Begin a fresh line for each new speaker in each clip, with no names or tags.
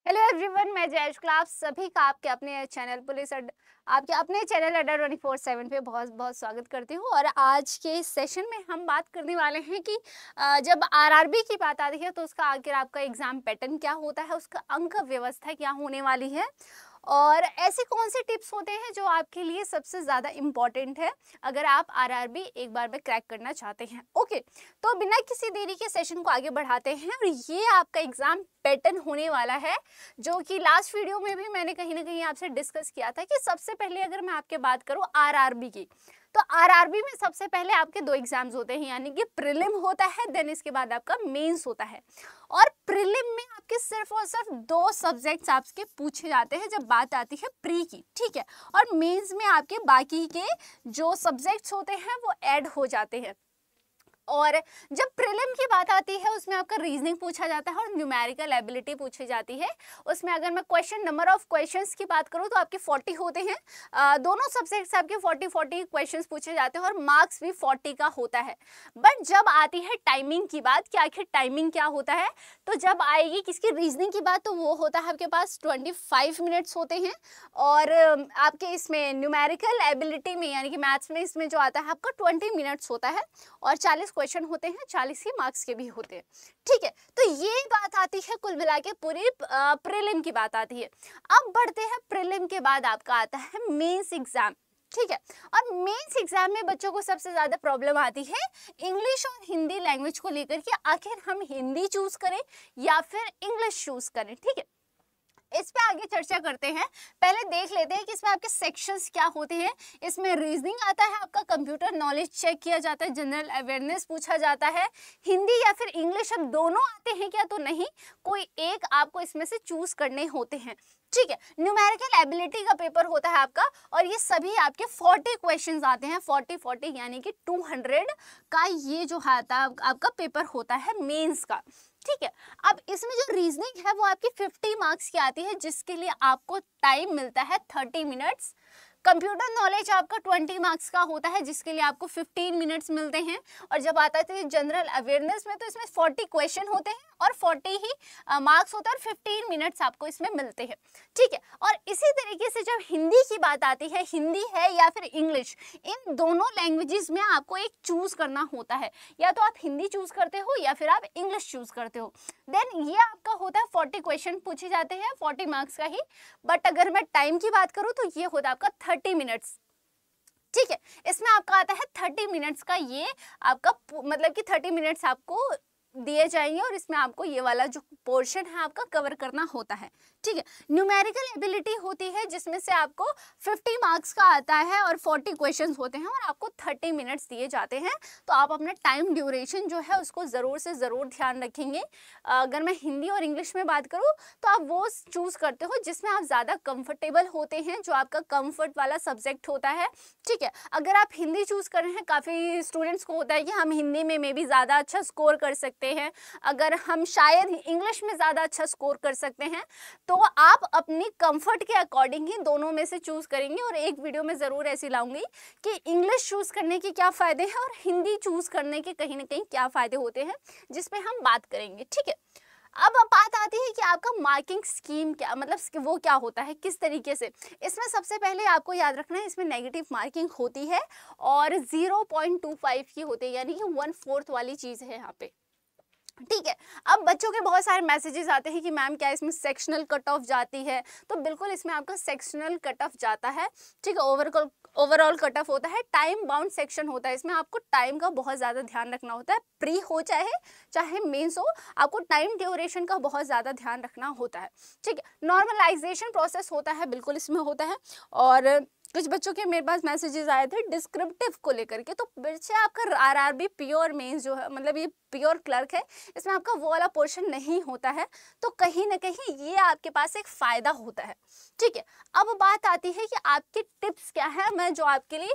Hello everyone, मैं Jayesh class आप सभी का आपके अपने चैनल आपके अपने चैनल अड्डा 24/7 पे बहुत बहुत स्वागत करती हूँ। और आज के इस सेशन में हम बात करने वाले हैं कि जब आरआरबी की बात आती है तो उसका आखिर आपका एग्जाम पैटर्न क्या होता है, उसका अंक व्यवस्था क्या होने वाली है और ऐसे कौन से टिप्स होते हैं जो आपके लिए सबसे ज़्यादा इम्पॉर्टेंट है अगर आप आरआरबी एक बार में क्रैक करना चाहते हैं। ओके, तो बिना किसी देरी के सेशन को आगे बढ़ाते हैं और ये आपका एग्जाम पैटर्न होने वाला है जो कि लास्ट वीडियो में भी मैंने कहीं ना कहीं आपसे डिस्कस किया था कि सबसे पहले अगर मैं आपके बात करूं आरआरबी की, तो आरआरबी में सबसे पहले आपके दो एग्जाम्स होते हैं, यानी कि प्रीलिम होता है, देन इसके बाद आपका मेंस होता है। और प्रीलिम में आपके सिर्फ और सिर्फ दो सब्जेक्ट्स आपके पूछे जाते हैं जब बात आती है प्री की, ठीक है। और मेंस में आपके बाकी के जो सब्जेक्ट्स होते हैं वो ऐड हो जाते हैं। और जब प्रीलिम की बात आती है उसमें आपका रीजनिंग पूछा जाता है और न्यूमेरिकल एबिलिटी पूछी जाती है। उसमें अगर मैं नंबर ऑफ क्वेश्चंस की बात करूं तो आपके 40 होते हैं। दोनों सब्जेक्ट्स आपके 40 क्वेश्चंस पूछे जाते हैं और मार्क्स भी 40 का होता है। बट जब आती है टाइमिंग की बात कि आखिर टाइमिंग क्या होता है, तो जब आएगी किसकी रीजनिंग की बात तो वो होता है आपके पास 25 मिनट्स होते हैं। और आपके इसमें न्यूमेरिकल एबिलिटी में यानी कि मैथ्स में इसमें जो आता है आपका 20 मिनट्स होता है और 40 क्वेश्चन होते हैं, 40 ही मार्क्स के भी होते हैं, ठीक है। तो ये बात आती है कुल मिला के पूरी प्रीलिम की बात आती है। अब बढ़ते हैं प्रीलिम के बाद आपका आता है मेंस एग्जाम, ठीक है। और मेंस एग्जाम में बच्चों को सबसे ज्यादा प्रॉब्लम आती है इंग्लिश और हिंदी लैंग्वेज को लेकर के, आखिर हम हिंदी चूज करें या फिर इंग्लिश चूज करें, ठीक है। इस पे आगे चर्चा करते हैं। पहले देख लेते हैं कि इसमें आपके सेक्शंस क्या होते हैं। इसमें रीजनिंग आता है, आपका कंप्यूटर नॉलेज चेक किया जाता है, जनरल अवेयरनेस पूछा जाता है, हिंदी या फिर इंग्लिश अब दोनों आते हैं क्या तो नहीं, कोई एक आपको इसमें से चूज करने होते हैं, ठीक है। न्यूमेरिकल एबिलिटी का पेपर होता है आपका और ये सभी आपके 40 क्वेश्चंस आते हैं, 40 यानी कि 200 का ये जो आता है आपका पेपर होता है मेंस का, ठीक है। अब इसमें जो रीजनिंग है वो आपकी 50 मार्क्स की आती है जिसके लिए आपको टाइम मिलता है 30 मिनट्स। कंप्यूटर नॉलेज आपका 20 मार्क्स का होता है जिसके लिए आपको 15 मिनट्स मिलते हैं। और जब आता है जनरल अवेयरनेस में तो इसमें 40 क्वेश्चन होते हैं और 40 ही मार्क्स होता है और 15 मिनट्स आपको इसमें मिलते हैं, ठीक है। और इसी तरीके से जब हिंदी की बात आती है, हिंदी है या फिर इंग्लिश, इन दोनों लैंग्वेजेस में आपको एक चूज करना होता है, या तो आप हिंदी चूज करते हो या फिर आप इंग्लिश चूज करते हो। देन ये आपका होता है 40 क्वेश्चन पूछे जाते हैं 40 मार्क्स का ही। बट अगर मैं टाइम की बात करूं तो ये होता है आपका 30 मिनट्स, ठीक है। इसमें आपका आता है 30 मिनट्स का, ये आपका मतलब कि 30 मिनट्स आपको दिए जाएंगे और इसमें आपको ये वाला जो पोर्शन है आपका कवर करना होता है, ठीक है। न्यूमेरिकल एबिलिटी होती है जिसमें से आपको 50 मार्क्स का आता है और 40 क्वेश्चंस होते हैं और आपको 30 मिनट्स दिए जाते हैं। तो आप अपना टाइम ड्यूरेशन जो है उसको ज़रूर से ज़रूर ध्यान रखेंगे। अगर मैं हिंदी और इंग्लिश में बात करूँ तो आप वो चूज़ करते हो जिसमें आप ज़्यादा कंफर्टेबल होते हैं, जो आपका कंफर्ट वाला सब्जेक्ट होता है, ठीक है। अगर आप हिंदी चूज़ कर रहे हैं, काफ़ी स्टूडेंट्स को होता है कि हम हिंदी में मे बी ज़्यादा अच्छा स्कोर कर सकते हैं, अगर हम शायद इंग्लिश में ज़्यादा अच्छा स्कोर कर सकते हैं, तो आप अपनी कंफर्ट के अकॉर्डिंग ही दोनों में से चूज़ करेंगे। और एक वीडियो में ज़रूर ऐसी लाऊंगी कि इंग्लिश चूज़ करने के क्या फ़ायदे हैं और हिंदी चूज़ करने के कहीं ना कहीं क्या फ़ायदे होते हैं, जिसपे हम बात करेंगे, ठीक है। अब बात आती है कि आपका मार्किंग स्कीम क्या, मतलब वो क्या होता है, किस तरीके से। इसमें सबसे पहले आपको याद रखना है इसमें नेगेटिव मार्किंग होती है और 0.25 की होती है, यानी कि 1/4 वाली चीज़ है यहाँ पे, ठीक है। अब बच्चों के बहुत सारे मैसेजेस आते हैं कि मैम क्या इसमें सेक्शनल कट ऑफ जाती है, तो बिल्कुल इसमें आपका सेक्शनल कट ऑफ जाता है, ठीक है। ओवरऑल कट ऑफ होता है, टाइम बाउंड सेक्शन होता है, इसमें आपको टाइम का बहुत ज़्यादा ध्यान रखना होता है, प्री हो चाहे चाहे मेंस हो, आपको टाइम ड्यूरेशन का बहुत ज़्यादा ध्यान रखना होता है, ठीक है। नॉर्मलाइजेशन प्रोसेस होता है, बिल्कुल इसमें होता है। और कुछ बच्चों के मेरे पास मैसेजेस आए थे डिस्क्रिप्टिव को लेकर के, तो बच्चे आपका आरआरबी प्योर मेंस जो है, मतलब ये प्योर क्लर्क है, इसमें आपका वो वाला पोर्शन नहीं होता है, तो कहीं ना कहीं ये आपके पास एक फ़ायदा होता है, ठीक है। अब बात आती है कि आपकी टिप्स क्या है। मैं जो आपके लिए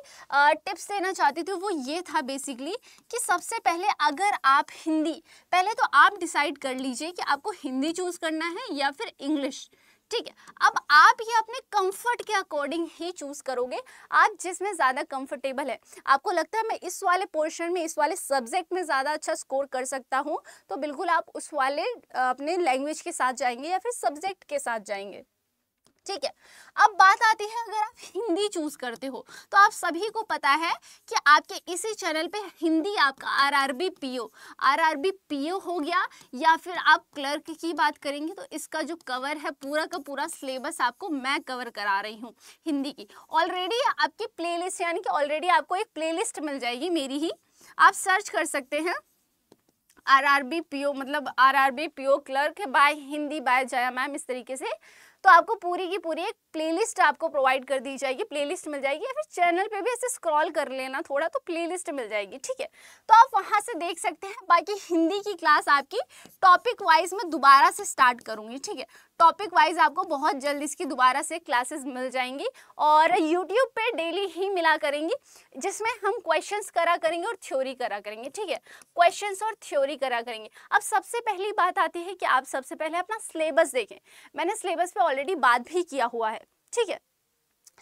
टिप्स देना चाहती थी वो ये था बेसिकली कि सबसे पहले अगर आप हिंदी, पहले तो आप डिसाइड कर लीजिए कि आपको हिंदी चूज़ करना है या फिर इंग्लिश, ठीक है। अब आप ये अपने कंफर्ट के अकॉर्डिंग ही चूज करोगे, आप जिसमें ज़्यादा कंफर्टेबल है, आपको लगता है मैं इस वाले पोर्शन में, इस वाले सब्जेक्ट में ज़्यादा अच्छा स्कोर कर सकता हूँ, तो बिल्कुल आप उस वाले अपने लैंग्वेज के साथ जाएंगे या फिर सब्जेक्ट के साथ जाएंगे। ठीक है। अब बात आती है अगर आप हिंदी चूज करते हो, तो आप सभी को पता है कि आपके इसी चैनल पे हिंदी आपका आरआरबी पीओ हो गया, या फिर आप क्लर्क की बात करेंगे तो इसका जो कवर है पूरा का पूरा सिलेबस आपको मैं कवर करा रही हूँ हिंदी की। ऑलरेडी आपकी प्लेलिस्ट, यानी कि ऑलरेडी आपको एक प्लेलिस्ट मिल जाएगी मेरी ही, आप सर्च कर सकते हैं आरआरबी पीओ, मतलब RRB PO clerk by Hindi by Jaya ma'am, इस तरीके से। तो आपको पूरी की पूरी एक प्लेलिस्ट आपको प्रोवाइड कर दी जाएगी, प्लेलिस्ट मिल जाएगी, या फिर चैनल पे भी ऐसे स्क्रॉल कर लेना थोड़ा तो प्लेलिस्ट मिल जाएगी। ठीक है, तो आप वहां से देख सकते हैं। बाकी हिंदी की क्लास आपकी टॉपिक वाइज में दोबारा से स्टार्ट करूंगी। ठीक है, टॉपिक वाइज आपको बहुत जल्द इसकी दोबारा से क्लासेस मिल जाएंगी, और यूट्यूब पे डेली ही मिला करेंगी, जिसमें हम क्वेश्चंस करा करेंगे और थ्योरी करा करेंगे। ठीक है, क्वेश्चंस और थ्योरी करा करेंगे। अब सबसे पहली बात आती है कि आप सबसे पहले अपना सिलेबस देखें। मैंने सिलेबस पे ऑलरेडी बात भी किया हुआ है। ठीक है,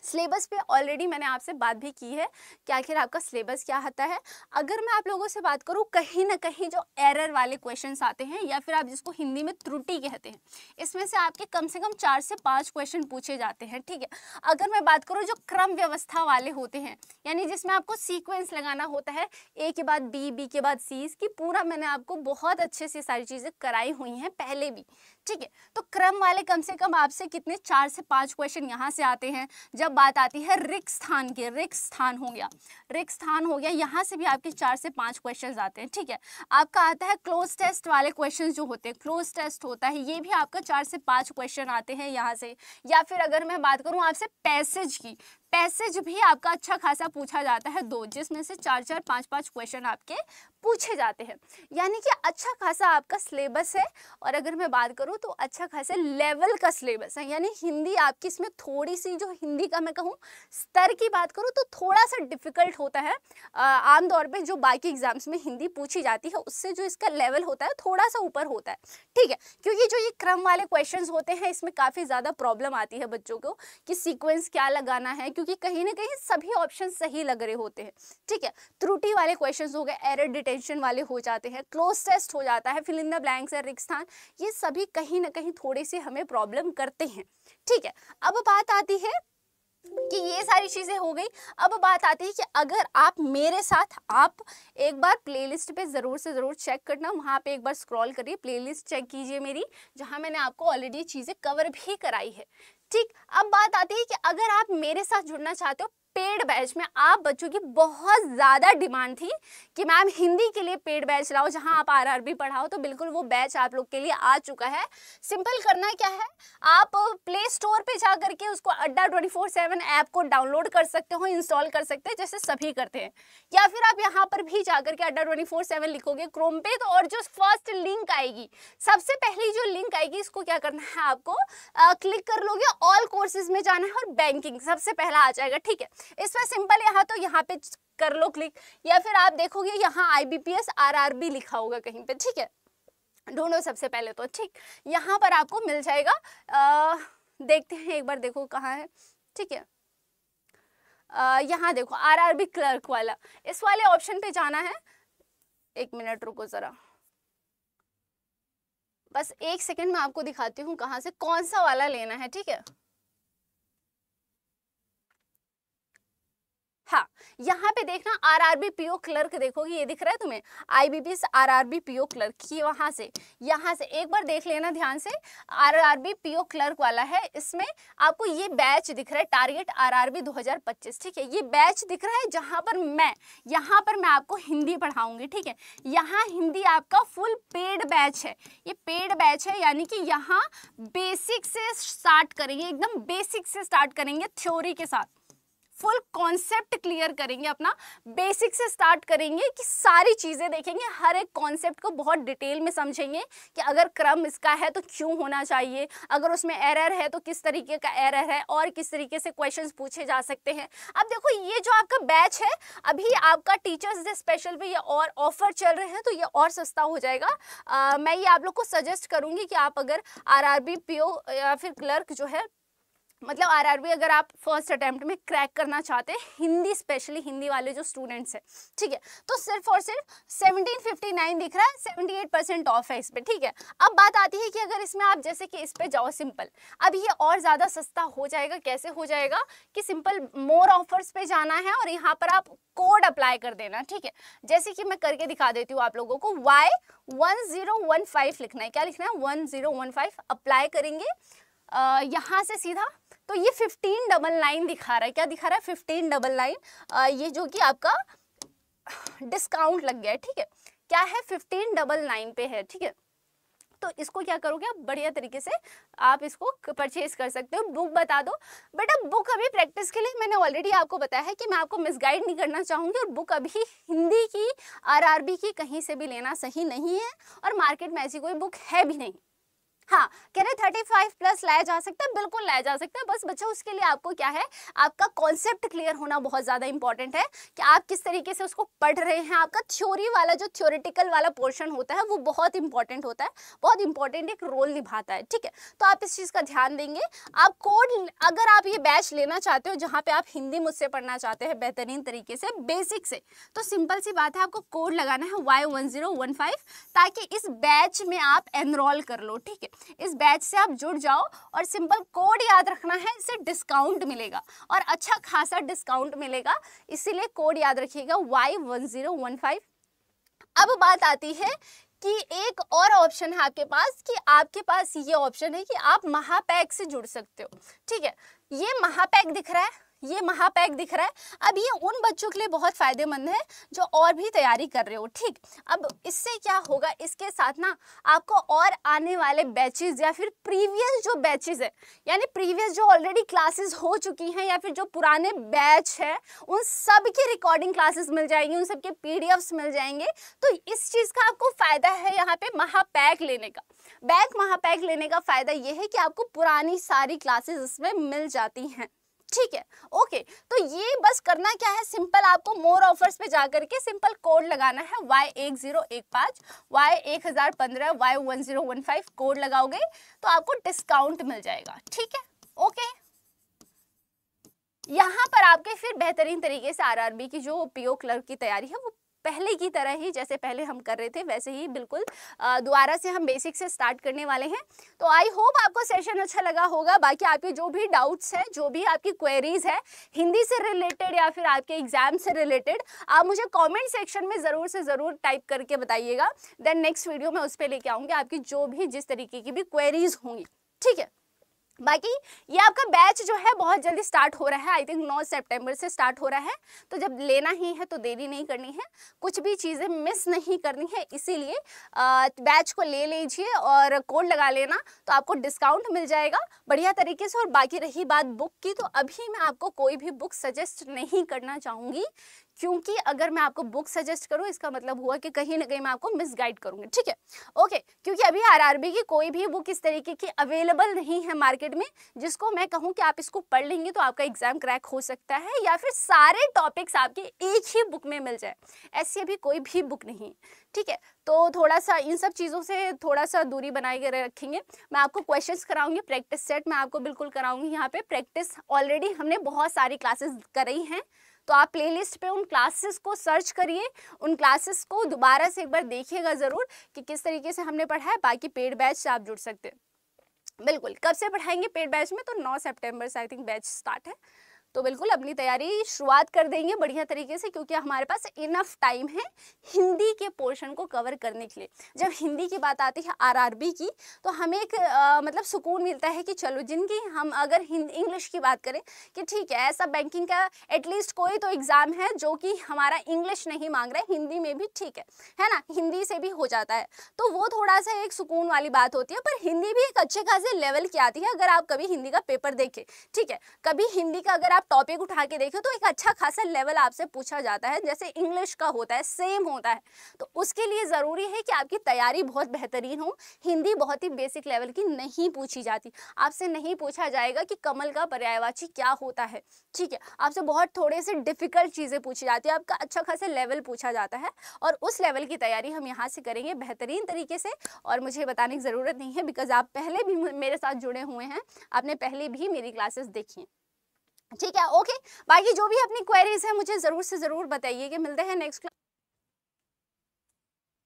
सिलेबस पे ऑलरेडी मैंने आपसे बात भी की है कि आखिर आपका सिलेबस क्या आता है। अगर मैं आप लोगों से बात करूं, कहीं ना कहीं जो एरर वाले क्वेश्चंस आते हैं, या फिर आप जिसको हिंदी में त्रुटि कहते हैं, इसमें से आपके कम से कम 4 से 5 क्वेश्चन पूछे जाते हैं। ठीक है, अगर मैं बात करूँ जो क्रम व्यवस्था वाले होते हैं, यानी जिसमें आपको सीक्वेंस लगाना होता है, ए के बाद बी, बी के बाद सी, इसकी पूरा मैंने आपको बहुत अच्छे से सारी चीज़ें कराई हुई हैं पहले भी। ठीक है, तो क्रम वाले कम से कम आपसे कितने 4 से 5 क्वेश्चन यहाँ से आते हैं। जब बात आती है रिक्त स्थान की, रिक्त स्थान हो गया, यहाँ से भी आपके 4 से 5 क्वेश्चन आते हैं। ठीक है, आपका आता है क्लोज टेस्ट वाले क्वेश्चन जो होते हैं, क्लोज टेस्ट होता है, ये भी आपका 4 से 5 क्वेश्चन आते हैं यहाँ से। या फिर अगर मैं बात करूँ आपसे पैसेज की, पैसेज भी आपका अच्छा खासा पूछा जाता है 2, जिसमें से 4-4, 5-5 क्वेश्चन आपके पूछे जाते हैं। यानी कि अच्छा खासा आपका सिलेबस है। और अगर मैं बात करूं तो अच्छा खासा लेवल का सिलेबस है, यानी हिंदी आपकी इसमें थोड़ी सी, जो हिंदी का मैं कहूं स्तर की बात करूं तो थोड़ा सा डिफिकल्ट होता है। आमतौर पे जो बाकी एग्जाम्स में हिंदी पूछी जाती है उससे जो इसका लेवल होता है थोड़ा सा ऊपर होता है। ठीक है, क्योंकि जो ये क्रम वाले क्वेश्चन होते हैं इसमें काफ़ी ज़्यादा प्रॉब्लम आती है बच्चों को कि सीक्वेंस क्या लगाना है, क्योंकि कहीं ना कहीं सभी ऑप्शन सही लग रहे होते हैं। ठीक है, त्रुटि वाले क्वेश्चंस हो गए, एरर डिटेंशन वाले हो जाते हैं, क्लोज टेस्ट हो जाता है, फिल इन द ब्लैंक्स है, रिक्त स्थान, ये सभी कहीं ना कहीं थोड़ी सी हमें प्रॉब्लम करते हैं। ठीक है, अब बात आती है कि ये सारी चीजें हो गई। अब बात आती है कि अगर आप मेरे साथ, आप एक बार प्लेलिस्ट पे जरूर से जरूर चेक करना, वहां पे एक बार स्क्रॉल करिए, प्लेलिस्ट चेक कीजिए मेरी, जहां मैंने आपको ऑलरेडी चीजें कवर भी कराई है। ठीक, अब बात आती है कि अगर आप मेरे साथ जुड़ना चाहते हो पेड बैच में, आप बच्चों की बहुत ज़्यादा डिमांड थी कि मैम हिंदी के लिए पेड बैच लाओ जहां आप आरआरबी पढ़ाओ, तो बिल्कुल वो बैच आप लोग के लिए आ चुका है। सिंपल करना क्या है, आप प्ले स्टोर पे जा करके उसको अड्डा 24/7 ऐप को डाउनलोड कर सकते हो, इंस्टॉल कर सकते हैं जैसे सभी करते हैं, या फिर आप यहाँ पर भी जा करके अड्डा 24/7 लिखोगे क्रोम पे, तो और जो फर्स्ट लिंक आएगी, सबसे पहली जो लिंक आएगी, इसको क्या करना है आपको क्लिक कर लोगे, ऑल कोर्सेज में जाना है और बैंकिंग सबसे पहला आ जाएगा। ठीक है, इसमें सिंपल यहाँ तो यहाँ पे कर लो क्लिक, या फिर आप देखोगे यहाँ IBPS RRB लिखा होगा कहीं पे। ठीक है, ढूंढो सबसे पहले तो। ठीक, यहाँ पर आपको मिल जाएगा। देखते हैं एक बार, देखो कहाँ है। ठीक है, यहाँ देखो RRB क्लर्क वाला, इस वाले ऑप्शन पे जाना है। एक मिनट रुको जरा, बस 1 सेकेंड में आपको दिखाती हूँ कहाँ से कौन सा वाला लेना है। ठीक है, हाँ, यहाँ पे देखना RRB PO क्लर्क, देखोगे ये दिख रहा है तुम्हें, IBPS RRB PO क्लर्क की, वहां से यहाँ से एक बार देख लेना ध्यान से, RRB PO क्लर्क वाला है। इसमें आपको ये बैच दिख रहा है, टारगेट RRB 2025। ठीक है, ये बैच दिख रहा है जहां पर मैं आपको हिंदी पढ़ाऊंगी। ठीक है, यहाँ हिंदी आपका फुल पेड बैच है, ये पेड बैच है, यानी कि यहाँ बेसिक से स्टार्ट करेंगे, एकदम बेसिक से स्टार्ट करेंगे थ्योरी के साथ। फुल कॉन्सेप्ट क्लियर करेंगे, अपना बेसिक से स्टार्ट करेंगे कि सारी चीज़ें देखेंगे, हर एक कॉन्सेप्ट को बहुत डिटेल में समझेंगे कि अगर क्रम इसका है तो क्यों होना चाहिए, अगर उसमें एरर है तो किस तरीके का एरर है और किस तरीके से क्वेश्चंस पूछे जा सकते हैं। अब देखो ये जो आपका बैच है, अभी आपका टीचर्स डे स्पेशल पे ये और ऑफर चल रहे हैं तो ये और सस्ता हो जाएगा। मैं ये आप लोग को सजेस्ट करूंगी कि आप अगर आरआरबी पीओ या फिर क्लर्क जो है, मतलब आरआरबी अगर आप फर्स्ट अटेम्प्ट में क्रैक करना चाहते हैं, हिंदी स्पेशली हिंदी वाले जो स्टूडेंट्स हैं, ठीक है, तो सिर्फ और सिर्फ 1759 दिख रहा है, 78% ऑफ है इस पे, ठीक है। अब बात आती है कि अगर इसमें आप जैसे कि इस पे जाओ सिंपल, अब ये और ज़्यादा सस्ता हो जाएगा। कैसे हो जाएगा कि सिंपल मोर ऑफर्स पे जाना है और यहाँ पर आप कोड अप्लाई कर देना, ठीक है। जैसे कि मैं करके दिखा देती हूँ आप लोगों को, Y1015 लिखना है। क्या लिखना है? 1015 अप्लाई करेंगे यहाँ से सीधा, तो ये 1599 दिखा रहा है। क्या दिखा रहा है? 1599। ये जो कि आपका डिस्काउंट लग गया है, ठीक है। क्या है? 1599 पे है, ठीक है। तो इसको क्या करोगे आप, बढ़िया तरीके से आप इसको परचेज कर सकते हो। बुक बता दो बेटा, बुक अभी प्रैक्टिस के लिए मैंने ऑलरेडी आपको बताया है कि मैं आपको मिसगाइड नहीं करना चाहूँगी, और बुक अभी हिंदी की आरआरबी की कहीं से भी लेना सही नहीं है, और मार्केट में ऐसी कोई बुक है भी नहीं। हाँ, कह रहे 35 प्लस लाया जा सकता है, बिल्कुल लाया जा सकता है। बस बच्चा उसके लिए आपको क्या है, आपका कॉन्सेप्ट क्लियर होना बहुत ज़्यादा इंपॉर्टेंट है कि आप किस तरीके से उसको पढ़ रहे हैं। आपका थ्योरी वाला जो थ्योरेटिकल वाला पोर्शन होता है वो बहुत इंपॉर्टेंट होता है, बहुत इंपॉर्टेंट एक रोल निभाता है, ठीक है। तो आप इस चीज़ का ध्यान देंगे। आप कोड, अगर आप ये बैच लेना चाहते हो जहाँ पे आप हिंदी मुझसे पढ़ना चाहते हैं बेहतरीन तरीके से बेसिक से, तो सिंपल सी बात है, आपको कोड लगाना है Y1015, ताकि इस बैच में आप एनरोल कर लो, ठीक है। इस बैच से आप जुड़ जाओ, और सिंपल कोड याद रखना है, इससे डिस्काउंट मिलेगा और अच्छा खासा डिस्काउंट मिलेगा, इसीलिए कोड याद रखिएगा Y1015। अब बात आती है कि एक और ऑप्शन है आपके पास, कि आपके पास ये ऑप्शन है कि आप महापैक से जुड़ सकते हो, ठीक है। ये महापैक दिख रहा है, ये महापैक दिख रहा है। अब ये उन बच्चों के लिए बहुत फायदेमंद है जो और भी तैयारी कर रहे हो, ठीक। अब इससे क्या होगा, इसके साथ ना आपको और आने वाले बैचेस या फिर प्रीवियस जो बैचेस है, यानी प्रीवियस जो ऑलरेडी क्लासेस हो चुकी हैं या फिर जो पुराने बैच है, उन सब की रिकॉर्डिंग क्लासेस मिल जाएंगी, उन सब के पीडीएफ्स मिल जाएंगे। तो इस चीज़ का आपको फायदा है यहाँ पे महापैक लेने का। महापैक लेने का फायदा ये है कि आपको पुरानी सारी क्लासेस इसमें मिल जाती हैं, ठीक है। ओके, तो ये बस करना क्या है, सिंपल आपको मोर ऑफर्स पे जाकर के सिंपल कोड लगाना है Y1015, Y1015, Y1015 कोड लगाओगे तो आपको डिस्काउंट मिल जाएगा, ठीक है। ओके, यहाँ पर आपके फिर बेहतरीन तरीके से आरआरबी की जो पीओ क्लर्क की तैयारी है वो पहले की तरह ही, जैसे पहले हम कर रहे थे वैसे ही बिल्कुल दोबारा से हम बेसिक से स्टार्ट करने वाले हैं। तो आई होप आपको सेशन अच्छा लगा होगा। बाकी आपके जो भी डाउट्स हैं, जो भी आपकी क्वेरीज है हिंदी से रिलेटेड या फिर आपके एग्जाम से रिलेटेड, आप मुझे कमेंट सेक्शन में ज़रूर से ज़रूर टाइप करके बताइएगा। देन नेक्स्ट वीडियो में उस पर लेके आऊँगी आपकी जो भी जिस तरीके की भी क्वेरीज होंगी, ठीक है। बाकी ये आपका बैच जो है बहुत जल्दी स्टार्ट हो रहा है, आई थिंक 9 सितंबर से स्टार्ट हो रहा है। तो जब लेना ही है तो देरी नहीं करनी है, कुछ भी चीज़ें मिस नहीं करनी है, इसीलिए बैच को ले लीजिए और कोड लगा लेना, तो आपको डिस्काउंट मिल जाएगा बढ़िया तरीके से। और बाकी रही बात बुक की, तो अभी मैं आपको कोई भी बुक सजेस्ट नहीं करना चाहूँगी, क्योंकि अगर मैं आपको बुक सजेस्ट करूं इसका मतलब हुआ कि कहीं ना कहीं मैं आपको मिसगाइड करूंगी, ठीक है। ओके, क्योंकि अभी आरआरबी की कोई भी बुक इस तरीके की अवेलेबल नहीं है मार्केट में जिसको मैं कहूं कि आप इसको पढ़ लेंगे तो आपका एग्जाम क्रैक हो सकता है, या फिर सारे टॉपिक्स आपके एक ही बुक में मिल जाए, ऐसी अभी कोई भी बुक नहीं, ठीक है। तो थोड़ा सा इन सब चीज़ों से थोड़ा सा दूरी बनाए के रखेंगे। मैं आपको क्वेश्चंस कराऊंगी, प्रैक्टिस सेट मैं आपको बिल्कुल कराऊंगी। यहाँ पे प्रैक्टिस ऑलरेडी हमने बहुत सारी क्लासेस कराई हैं, तो आप प्लेलिस्ट पे उन क्लासेस को सर्च करिए, उन क्लासेस को दोबारा से एक बार देखिएगा ज़रूर कि किस तरीके से हमने पढ़ा है। बाकी पेड बैच से आप जुड़ सकते हैं। बिल्कुल, कब से पढ़ाएंगे पेड बैच में, तो 9 सितंबर से आई थिंक बैच स्टार्ट है। तो बिल्कुल अपनी तैयारी शुरुआत कर देंगे बढ़िया तरीके से, क्योंकि हमारे पास इनफ टाइम है हिंदी के पोर्शन को कवर करने के लिए। जब हिंदी की बात आती है आरआरबी की, तो हमें एक मतलब सुकून मिलता है कि चलो, जिनकी हम अगर इंग्लिश की बात करें कि ठीक है ऐसा बैंकिंग का एटलीस्ट कोई तो एग्ज़ाम है जो कि हमारा इंग्लिश नहीं मांग रहा है, हिंदी में भी ठीक है ना, हिंदी से भी हो जाता है, तो वो थोड़ा सा एक सुकून वाली बात होती है। पर हिंदी भी एक अच्छे खासे लेवल की आती है। अगर आप कभी हिंदी का पेपर देखें, ठीक है, कभी हिंदी का अगर आप टॉपिक उठा के देखें तो एक अच्छा खासा लेवल आपसे पूछा जाता है, जैसे इंग्लिश का होता है सेम होता है। तो उसके लिए ज़रूरी है कि आपकी तैयारी बहुत बेहतरीन हो। हिंदी बहुत ही बेसिक लेवल की नहीं पूछी जाती, आपसे नहीं पूछा जाएगा कि कमल का पर्यायवाची क्या होता है, ठीक है। आपसे बहुत थोड़े से डिफिकल्ट चीज़ें पूछी जाती है, आपका अच्छा खासा लेवल पूछा जाता है और उस लेवल की तैयारी हम यहाँ से करेंगे बेहतरीन तरीके से। और मुझे बताने की ज़रूरत नहीं है बिकॉज आप पहले भी मेरे साथ जुड़े हुए हैं, आपने पहले भी मेरी क्लासेस देखी हैं, ठीक है। ओके, बाकी जो भी अपनी क्वेरीज है मुझे ज़रूर से ज़रूर बताइए कि मिलते हैं नेक्स्ट